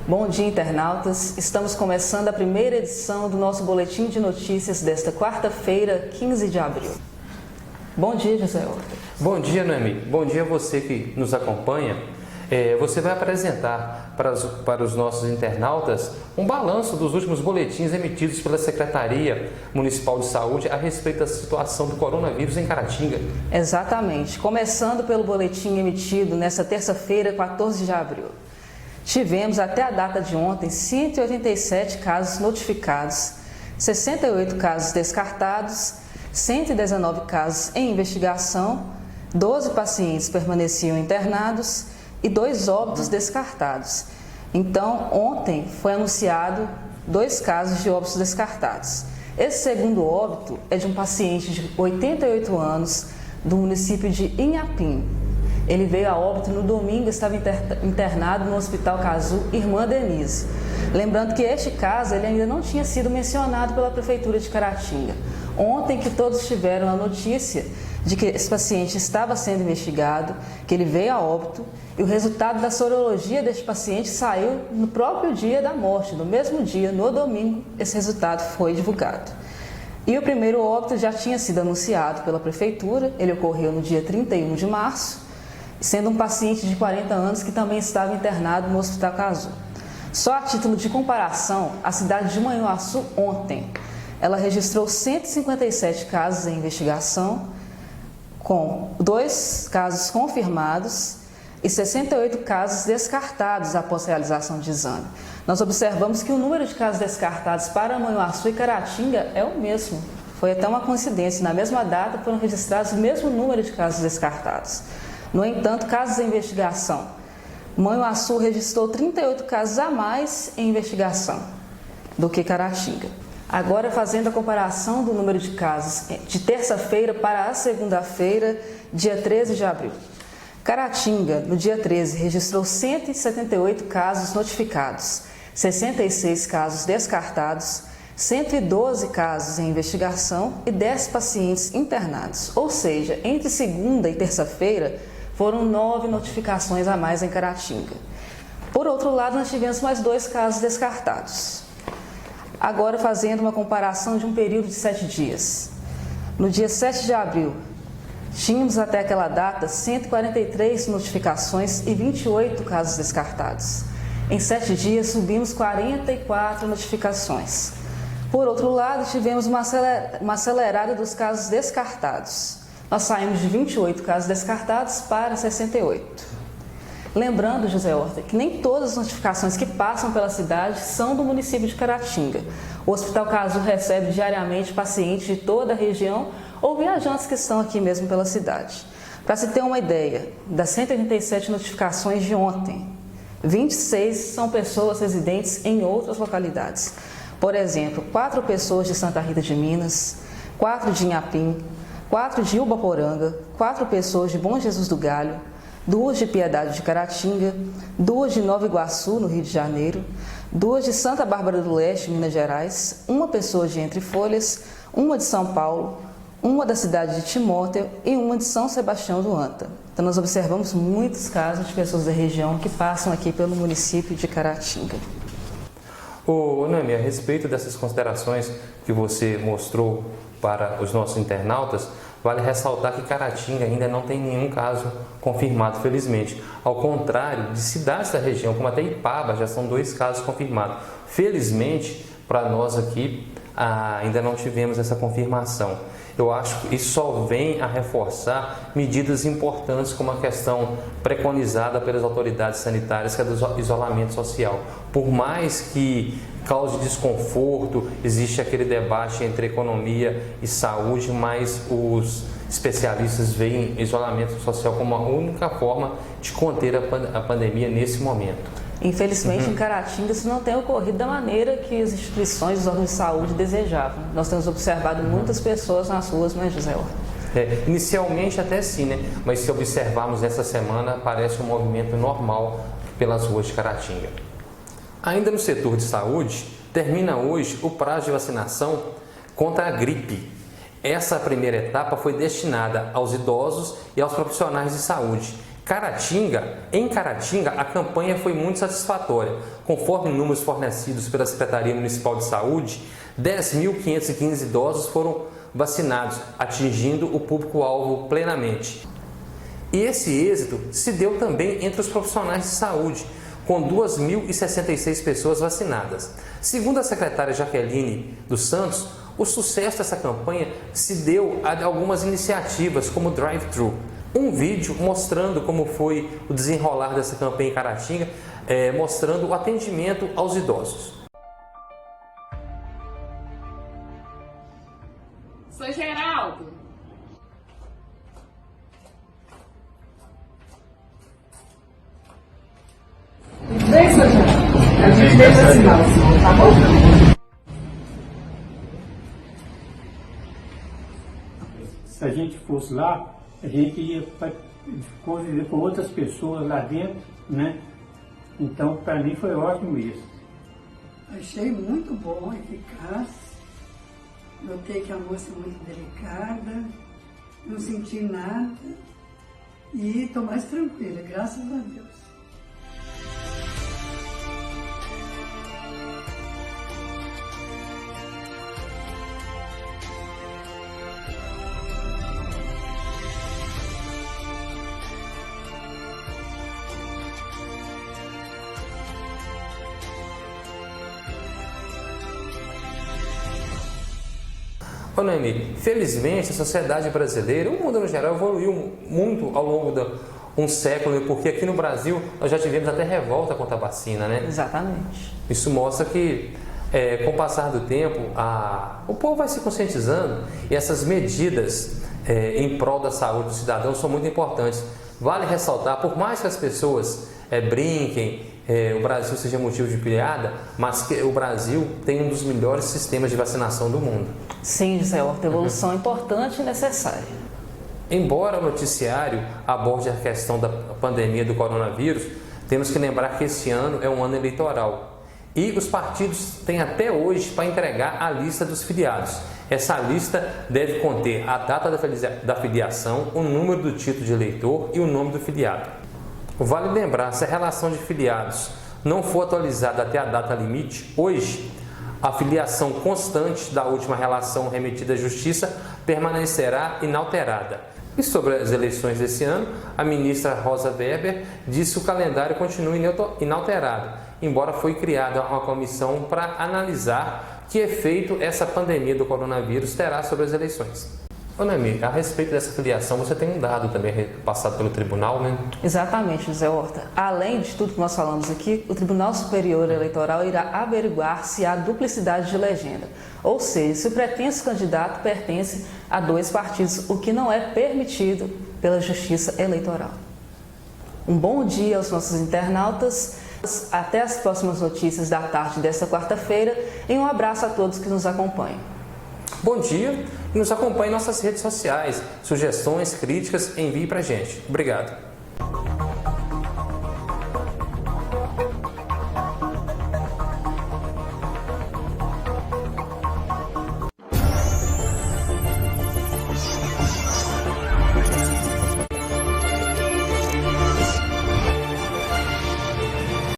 Bom dia, internautas. Estamos começando a primeira edição do nosso boletim de notícias desta quarta-feira, 15 de abril. Bom dia, José Horta. Bom dia, Noemi. Bom dia a você que nos acompanha. Você vai apresentar para os nossos internautas um balanço dos últimos boletins emitidos pela Secretaria Municipal de Saúde a respeito da situação do coronavírus em Caratinga. Exatamente. Começando pelo boletim emitido nesta terça-feira, 14 de abril. Tivemos até a data de ontem 187 casos notificados, 68 casos descartados, 119 casos em investigação, 12 pacientes permaneciam internados e 2 óbitos descartados. Então, ontem foi anunciado 2 casos de óbitos descartados. Esse segundo óbito é de um paciente de 88 anos do município de Inhapim. Ele veio a óbito no domingo e estava internado no Hospital Cazu Irmã Denise. Lembrando que este caso ele ainda não tinha sido mencionado pela Prefeitura de Caratinga. Ontem que todos tiveram a notícia de que esse paciente estava sendo investigado, que ele veio a óbito e o resultado da sorologia deste paciente saiu no próprio dia da morte, no mesmo dia, no domingo, esse resultado foi divulgado. E o primeiro óbito já tinha sido anunciado pela Prefeitura, ele ocorreu no dia 31 de março, sendo um paciente de 40 anos que também estava internado no Hospital Cazu. Só a título de comparação, a cidade de Manhuaçu ontem, ela registrou 157 casos em investigação, com 2 casos confirmados e 68 casos descartados após realização de exame. Nós observamos que o número de casos descartados para Manhuaçu e Caratinga é o mesmo. Foi até uma coincidência, na mesma data foram registrados o mesmo número de casos descartados. No entanto, casos em investigação. Manhuaçu registrou 38 casos a mais em investigação do que Caratinga. Agora, fazendo a comparação do número de casos de terça-feira para a segunda-feira, dia 13 de abril. Caratinga, no dia 13, registrou 178 casos notificados, 66 casos descartados, 112 casos em investigação e 10 pacientes internados. Ou seja, entre segunda e terça-feira, foram 9 notificações a mais em Caratinga. Por outro lado, nós tivemos mais 2 casos descartados. Agora, fazendo uma comparação de um período de 7 dias. No dia 7 de abril, tínhamos até aquela data 143 notificações e 28 casos descartados. Em 7 dias, subimos 44 notificações. Por outro lado, tivemos uma acelerada dos casos descartados. Nós saímos de 28 casos descartados para 68. Lembrando, José Horta, que nem todas as notificações que passam pela cidade são do município de Caratinga. O Hospital Cazu recebe diariamente pacientes de toda a região ou viajantes que estão aqui mesmo pela cidade. Para se ter uma ideia, das 187 notificações de ontem, 26 são pessoas residentes em outras localidades. Por exemplo, 4 pessoas de Santa Rita de Minas, 4 de Inhapim, 4 de Ubaporanga, 4 pessoas de Bom Jesus do Galho, 2 de Piedade de Caratinga, 2 de Nova Iguaçu, no Rio de Janeiro, 2 de Santa Bárbara do Leste, Minas Gerais, 1 pessoa de Entre Folhas, 1 de São Paulo, 1 da cidade de Timóteo e 1 de São Sebastião do Anta. Então, nós observamos muitos casos de pessoas da região que passam aqui pelo município de Caratinga. Noemi, a respeito dessas considerações que você mostrou para os nossos internautas, vale ressaltar que Caratinga ainda não tem nenhum caso confirmado, felizmente. Ao contrário de cidades da região, como até Ipaba, já são 2 casos confirmados. Felizmente, para nós aqui, ainda não tivemos essa confirmação. Eu acho que isso só vem a reforçar medidas importantes como a questão preconizada pelas autoridades sanitárias, que é do isolamento social. Por mais que cause desconforto, existe aquele debate entre economia e saúde, mas os especialistas veem isolamento social como a única forma de conter a pandemia nesse momento. Infelizmente, em Caratinga, isso não tem ocorrido da maneira que as instituições, os órgãos de saúde desejavam. Nós temos observado muitas pessoas nas ruas, não é, José Horta? Inicialmente até sim, né? Mas se observarmos essa semana, parece um movimento normal pelas ruas de Caratinga. Ainda no setor de saúde, termina hoje o prazo de vacinação contra a gripe. Essa primeira etapa foi destinada aos idosos e aos profissionais de saúde. Em Caratinga, a campanha foi muito satisfatória. Conforme números fornecidos pela Secretaria Municipal de Saúde, 10.515 idosos foram vacinados, atingindo o público-alvo plenamente. E esse êxito se deu também entre os profissionais de saúde, com 2.066 pessoas vacinadas. Segundo a secretária Jaqueline dos Santos, o sucesso dessa campanha se deu a algumas iniciativas, como o Drive-Thru. Um vídeo mostrando como foi o desenrolar dessa campanha em Caratinga, mostrando o atendimento aos idosos. Sou Geraldo. Vem, seu Geraldo. A gente deixa vacinar o senhor, tá bom? Se a gente fosse lá, a gente ia conviver com outras pessoas lá dentro, né? Então, para mim foi ótimo isso. Achei muito bom, eficaz. Notei que a moça é muito delicada, não senti nada e estou mais tranquila, graças a Deus. Ô Noemi, felizmente a sociedade brasileira, o mundo no geral, evoluiu muito ao longo de um século, porque aqui no Brasil nós já tivemos até revolta contra a vacina, né? Exatamente. Isso mostra que, com o passar do tempo, o povo vai se conscientizando e essas medidas em prol da saúde do cidadão são muito importantes. Vale ressaltar, por mais que as pessoas brinquem, o Brasil seja motivo de piada, mas que o Brasil tem um dos melhores sistemas de vacinação do mundo. Sim, José Horta, evolução importante e necessária. Embora o noticiário aborde a questão da pandemia do coronavírus, temos que lembrar que esse ano é um ano eleitoral e os partidos têm até hoje para entregar a lista dos filiados. Essa lista deve conter a data da filiação, o número do título de eleitor e o nome do filiado. Vale lembrar, se a relação de filiados não for atualizada até a data limite, hoje, a filiação constante da última relação remetida à Justiça permanecerá inalterada. E sobre as eleições desse ano, a ministra Rosa Weber disse que o calendário continua inalterado, embora foi criada uma comissão para analisar que efeito essa pandemia do coronavírus terá sobre as eleições. Ô Noemi, a respeito dessa filiação, você tem um dado também passado pelo tribunal, né? Exatamente, José Horta. Além de tudo que nós falamos aqui, o Tribunal Superior Eleitoral irá averiguar se há duplicidade de legenda, ou seja, se o pretenso candidato pertence a dois partidos, o que não é permitido pela Justiça Eleitoral. Um bom dia aos nossos internautas. Até as próximas notícias da tarde desta quarta-feira e um abraço a todos que nos acompanham. Bom dia e nos acompanhe em nossas redes sociais. Sugestões, críticas, envie pra gente. Obrigado.